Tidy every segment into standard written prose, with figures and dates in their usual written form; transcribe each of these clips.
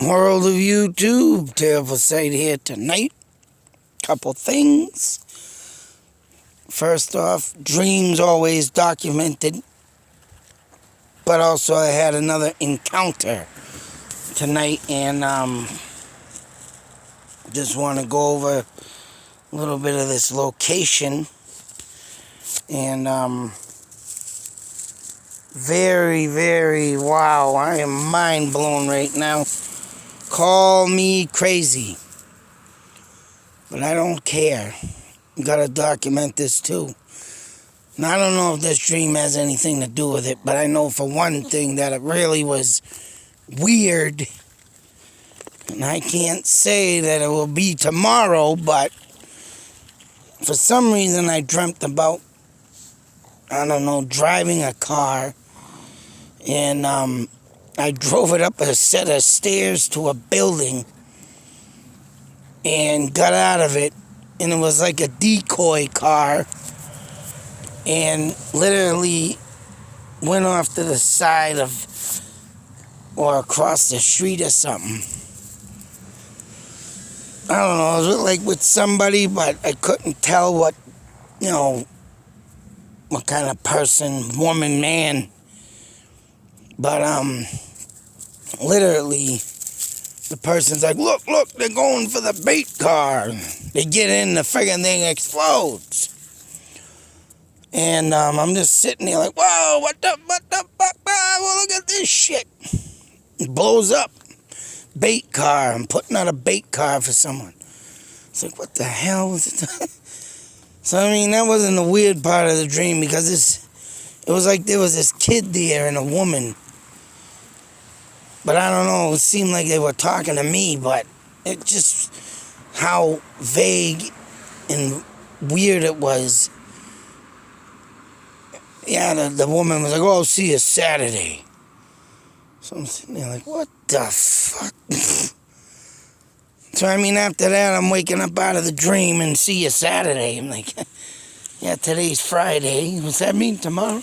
World of YouTube, Terrible Sight here tonight. Couple things. First off, dreams always documented, but also I had another encounter tonight, and just want to go over a little bit of this location, and very wow, I am mind blown right now. Call me crazy, but I don't care. Gotta document this too. And I don't know if this dream has anything to do with it, but I know for one thing that it really was weird. And I can't say that it will be tomorrow, but for some reason I dreamt about, I don't know, driving a car. And I drove it up a set of stairs to a building and got out of it. And it was like a decoy car. And literally went off to the side of, or across the street or something. I don't know, it was like with somebody, but I couldn't tell what kind of person, woman, man. But literally, the person's like, look, they're going for the bait car. They get in, the friggin' thing explodes. And I'm just sitting there like, whoa, what the fuck? Well, look at this shit. It blows up. Bait car. I'm putting out a bait car for someone. It's like, what the hell was it? So, I mean, that wasn't the weird part of the dream, because it was like there was this kid there and a woman. But I don't know, it seemed like they were talking to me, but it just, how vague and weird it was. Yeah, the woman was like, oh, I'll see you Saturday. So I'm sitting there like, what the fuck? So, I mean, after that, I'm waking up out of the dream and see you Saturday. I'm like, yeah, today's Friday. What's that mean, tomorrow?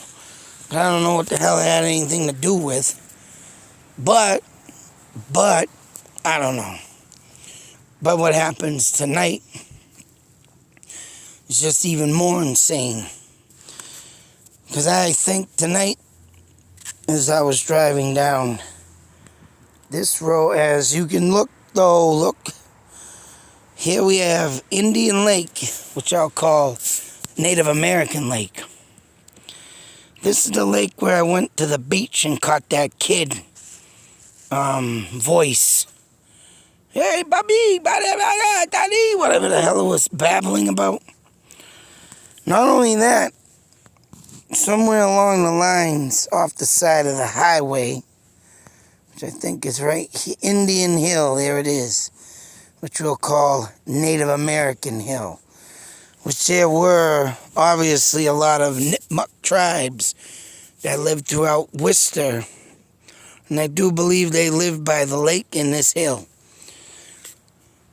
But I don't know what the hell it had anything to do with. But, I don't know. But what happens tonight is just even more insane. Because I think tonight, as I was driving down this road, as you can look, here we have Indian Lake, which I'll call Native American Lake. This is the lake where I went to the beach and caught that kid voice. Hey, Bobby, daddy, whatever the hell it was babbling about. Not only that, somewhere along the lines, off the side of the highway, which I think is right here, Indian Hill, there it is, which we'll call Native American Hill, which there were obviously a lot of Nipmuc tribes that lived throughout Worcester, and I do believe they lived by the lake in this hill.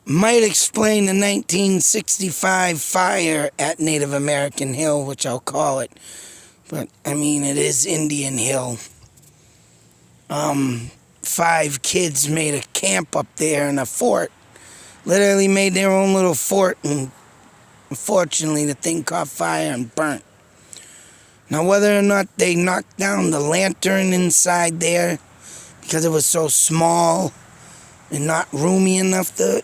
Might explain the 1965 fire at Native American Hill, which I'll call it. But, I mean, it is Indian Hill. 5 kids made a camp up there in a fort. Literally made their own little fort, and unfortunately the thing caught fire and burnt. Now, whether or not they knocked down the lantern inside there because it was so small and not roomy enough to,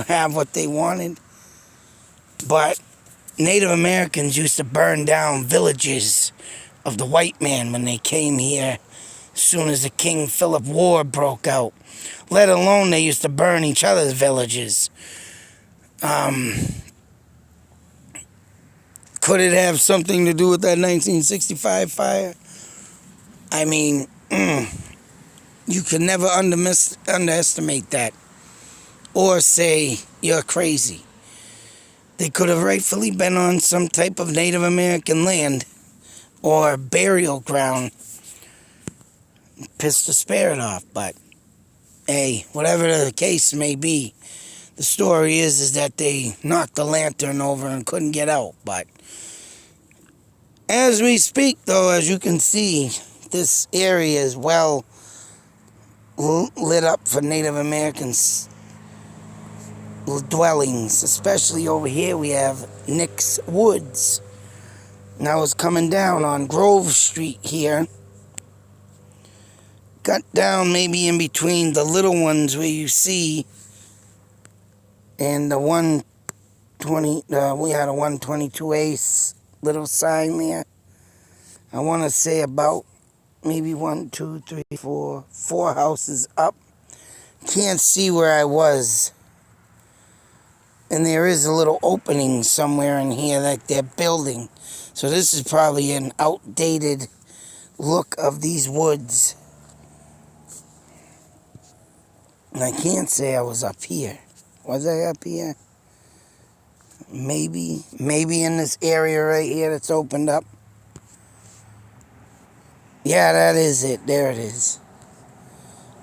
have what they wanted. But Native Americans used to burn down villages of the white man when they came here as soon as the King Philip War broke out. Let alone they used to burn each other's villages. Could it have something to do with that 1965 fire? I mean, you can never underestimate that or say you're crazy. They could have rightfully been on some type of Native American land or burial ground. Pissed the spirit off, but hey, whatever the case may be, the story is that they knocked the lantern over and couldn't get out. But as we speak, though, as you can see, this area is well lit up for Native Americans dwellings. Especially over here we have Nick's Woods. And I was coming down on Grove Street here. Got down maybe in between the little ones where you see and the 120, we had a 122A little sign there. I want to say about maybe 1, 2, 3, 4 houses up. Can't see where I was. And there is a little opening somewhere in here like they're building. So this is probably an outdated look of these woods. And I can't say I was up here. Was I up here? Maybe in this area right here that's opened up. Yeah, that is it. There it is.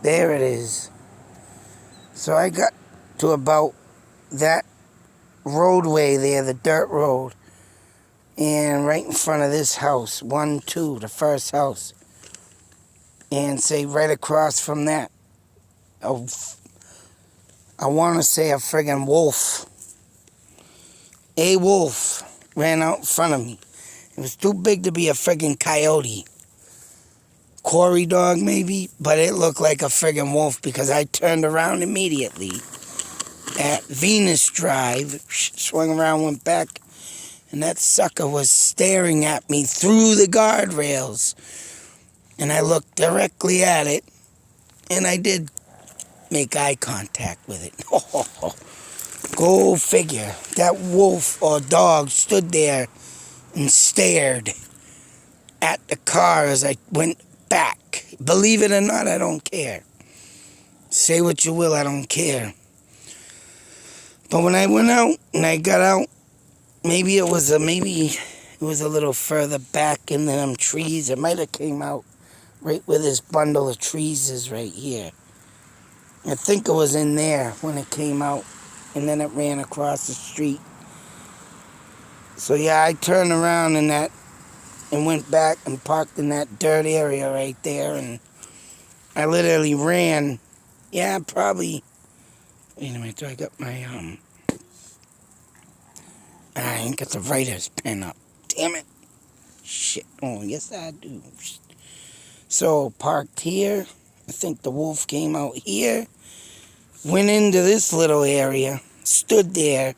There it is. So I got to about that roadway there, the dirt road. And right in front of this house, 1, 2, the first house. And say right across from that, I want to say a friggin' wolf. A wolf ran out in front of me. It was too big to be a friggin' coyote. Quarry dog maybe, but it looked like a friggin' wolf because I turned around immediately at Venus Drive, swung around, went back, and that sucker was staring at me through the guardrails. And I looked directly at it, and I did make eye contact with it. Go figure. That wolf or dog stood there and stared at the car as I went back. Believe it or not, I don't care. Say what you will, I don't care. But when I went out and I got out, maybe it was a little further back in them trees. It might have came out right where this bundle of trees is right here. I think it was in there when it came out, and then it ran across the street. So yeah, I turned around in that and went back and parked in that dirt area right there, and I literally ran. Yeah, probably. Wait a minute, do I got my I ain't got the writer's pen up. Damn it. Shit. Oh, yes I do. So parked here. I think the wolf came out here. Went into this little area. Stood there.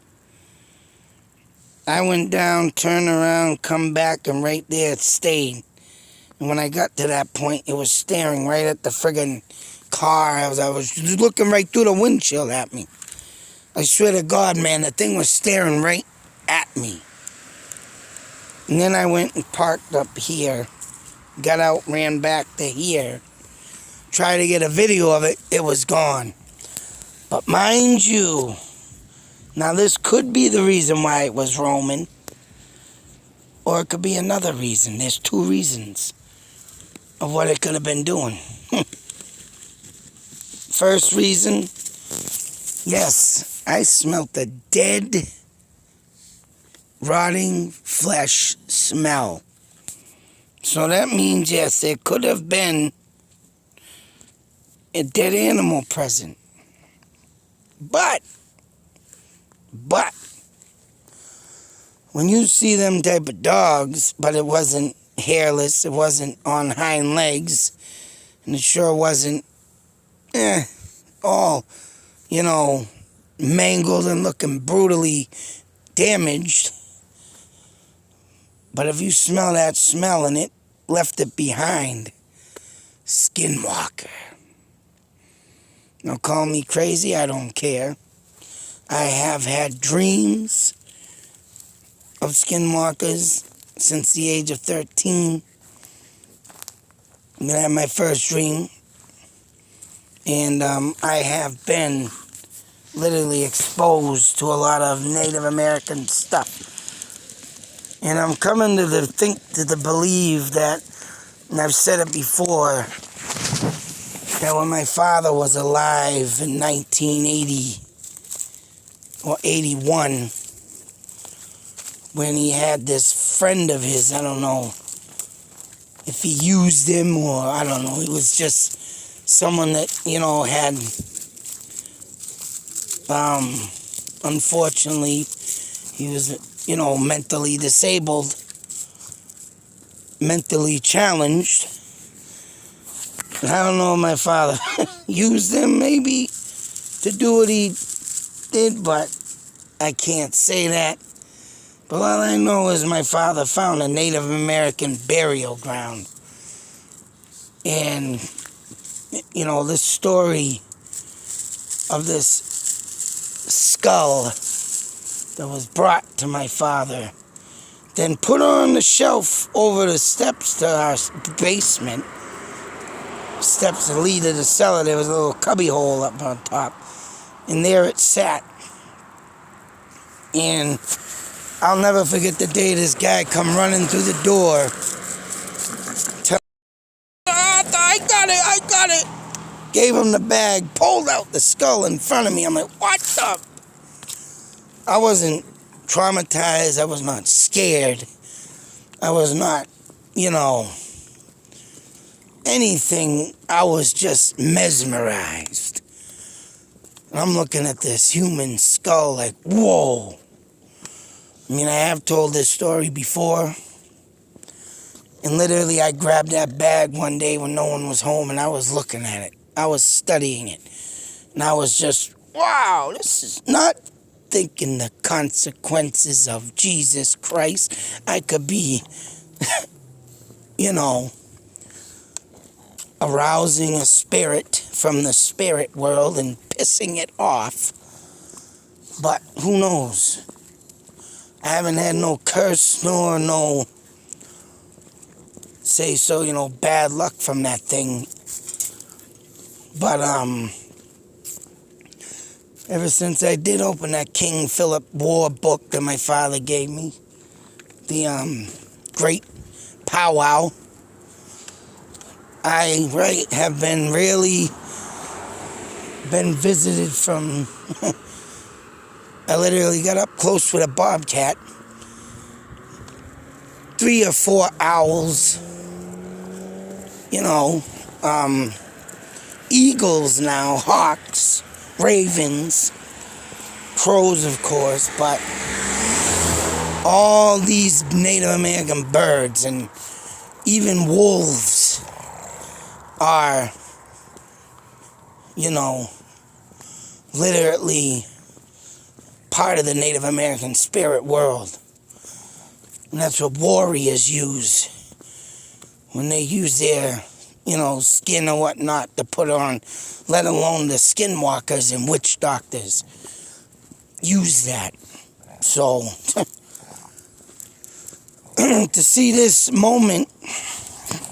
I went down, turned around, come back, and right there it stayed. And when I got to that point, it was staring right at the friggin' car. I was looking right through the windshield at me. I swear to God, man, the thing was staring right at me. And then I went and parked up here. Got out, ran back to here. Tried to get a video of it. It was gone. But mind you, now this could be the reason why it was roaming. Or it could be another reason. There's 2 reasons of what it could have been doing. First reason, yes, I smelt the dead, rotting flesh smell. So that means, yes, there could have been a dead animal present. But, when you see them type of dogs, but it wasn't hairless, it wasn't on hind legs, and it sure wasn't, all, mangled and looking brutally damaged. But if you smell that smell and it left it behind, skinwalker. Now call me crazy, I don't care. I have had dreams of skinwalkers since the age of 13. I had my first dream. And I have been literally exposed to a lot of Native American stuff. And I'm coming to believe that, and I've said it before, that when my father was alive in 1980 or 81, when he had this friend of his, I don't know if he used him or I don't know, he was just someone that, had, unfortunately, he was, mentally disabled, mentally challenged. I don't know if my father used him maybe to do what he did, but I can't say that. But all I know is my father found a Native American burial ground. And, this story of this skull that was brought to my father, then put on the shelf over the steps to our basement. Steps that lead to the cellar, there was a little cubby hole up on top. And there it sat. And I'll never forget the day this guy come running through the door. I got it. Gave him the bag, pulled out the skull in front of me. I'm like, what the? I wasn't traumatized. I was not scared. I was not, anything. I was just mesmerized. And I'm looking at this human skull like, whoa. I mean, I have told this story before. And literally, I grabbed that bag one day when no one was home, and I was looking at it. I was studying it. And I was just, wow, this is not thinking the consequences of Jesus Christ. I could be, arousing a spirit from the spirit world and pissing it off. But who knows? I haven't had no curse nor no say so, bad luck from that thing. But ever since I did open that King Philip War book that my father gave me, the Great Powwow, I have been visited from. I literally got up close with a bobcat, 3 or 4 owls, eagles now, hawks, ravens, crows, of course, but all these Native American birds and even wolves are, literally part of the Native American spirit world. And that's what warriors use when they use their, skin or whatnot to put on, let alone the skinwalkers and witch doctors use that. So, to see this moment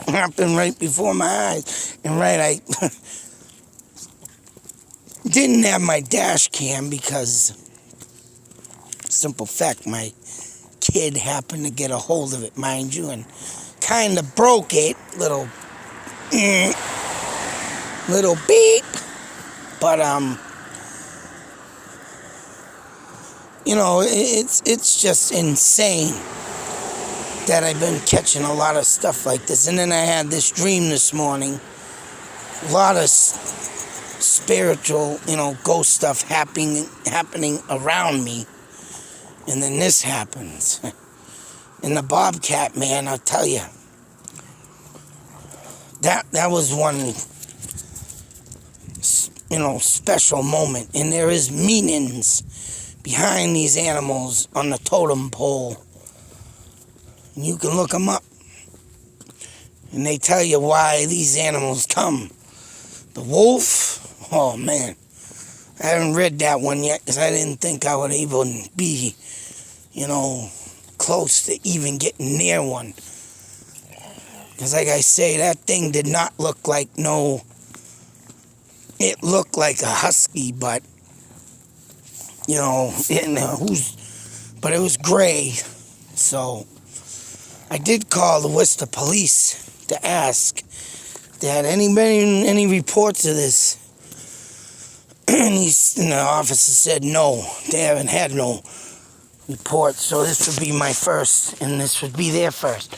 happen right before my eyes, and I didn't have my dash cam because, simple fact, my kid happened to get a hold of it, mind you, and kind of broke it, little beep, but it's just insane that I've been catching a lot of stuff like this. And then I had this dream this morning, a lot of spiritual, ghost stuff happening around me. And then this happens. And the bobcat, man, I'll tell you, that was one, special moment. And there is meanings behind these animals on the totem pole. And you can look them up. And they tell you why these animals come. The wolf, oh man, I haven't read that one yet because I didn't think I would even be, close to even getting near one. Because like I say, that thing did not look like it looked like a husky, but, but it was gray. So I did call the Worcester police to ask if they had any reports of this. And the officer said no, they haven't had no reports. So this would be my first, and this would be their first.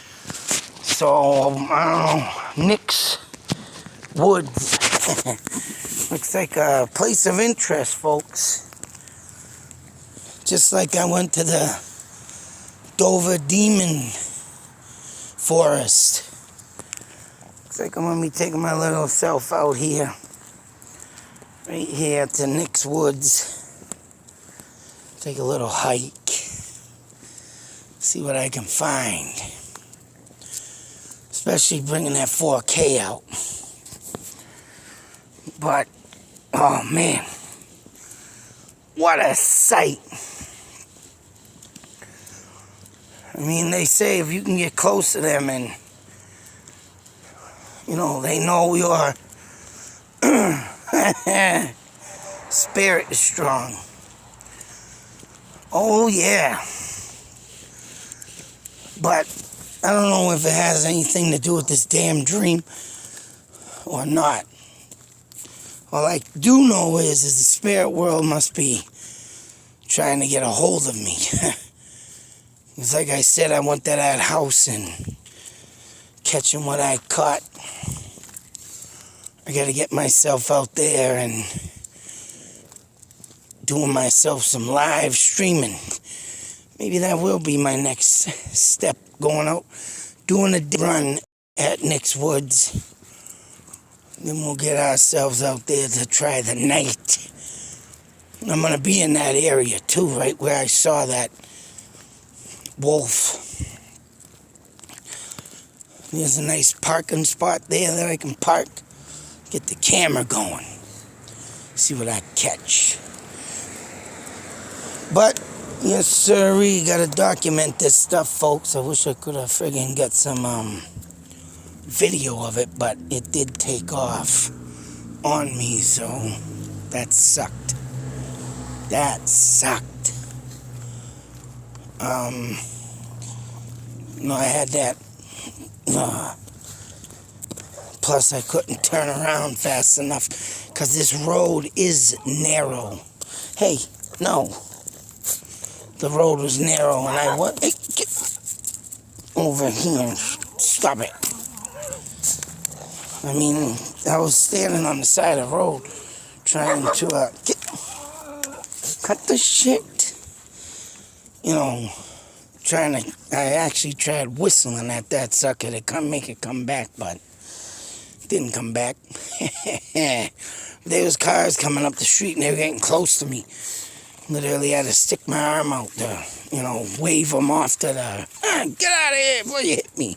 So, I don't know, Nick's Woods Looks like a place of interest, folks. Just like I went to the Dover Demon Forest. Looks like I'm going to be taking my little self out here. Right here to Nick's Woods. Take a little hike. See what I can find. Especially bringing that 4K out. But, oh man. What a sight. I mean, they say if you can get close to them and, you know, they know your spirit is strong. Oh, yeah. But I don't know if it has anything to do with this damn dream or not. All I do know is the spirit world must be trying to get a hold of me. It's like I said, I went to that house and catching what I caught. I gotta get myself out there and doing myself some live streaming. Maybe that will be my next step, going out, doing a run at Nick's Woods. Then we'll get ourselves out there to try the night. I'm gonna be in that area too, right where I saw that wolf. There's a nice parking spot there that I can park. Get the camera going. See what I catch. But, yes sir, we gotta document this stuff, folks. I wish I could have friggin' got some video of it, but it did take off on me, so that sucked. That sucked. No, I had that. Plus, I couldn't turn around fast enough because this road is narrow. Hey, no. The road was narrow and I went, hey, get over here and stop it. I mean, I was standing on the side of the road trying to cut the shit. You know, I actually tried whistling at that sucker to make it come back, but it didn't come back. There was cars coming up the street and they were getting close to me. Literally had to stick my arm out to, you know, wave them off to the, get out of here before you hit me.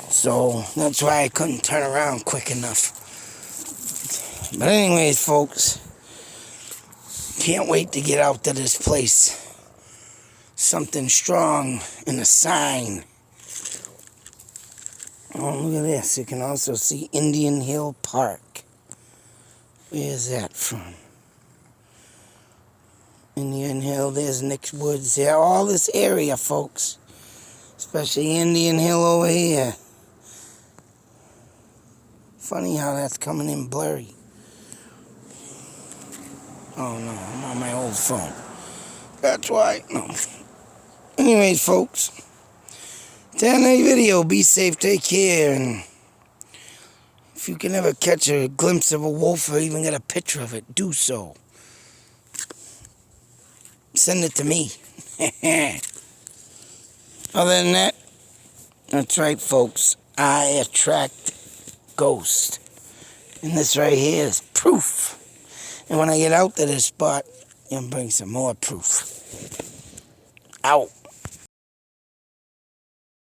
So that's why I couldn't turn around quick enough. But anyways, folks, can't wait to get out to this place. Something strong and a sign. Oh, look at this. You can also see Indian Hill Park. Where's that from? Indian Hill, there's Nick's Woods there. All this area, folks. Especially Indian Hill over here. Funny how that's coming in blurry. Oh no, I'm on my old phone. That's why. No. Anyways, folks. Till the next video, be safe, take care, and if you can ever catch a glimpse of a wolf or even get a picture of it, do so. Send it to me. Other than that, that's right, folks. I attract ghosts. And this right here is proof. And when I get out to this spot, I'm going to bring some more proof. Out.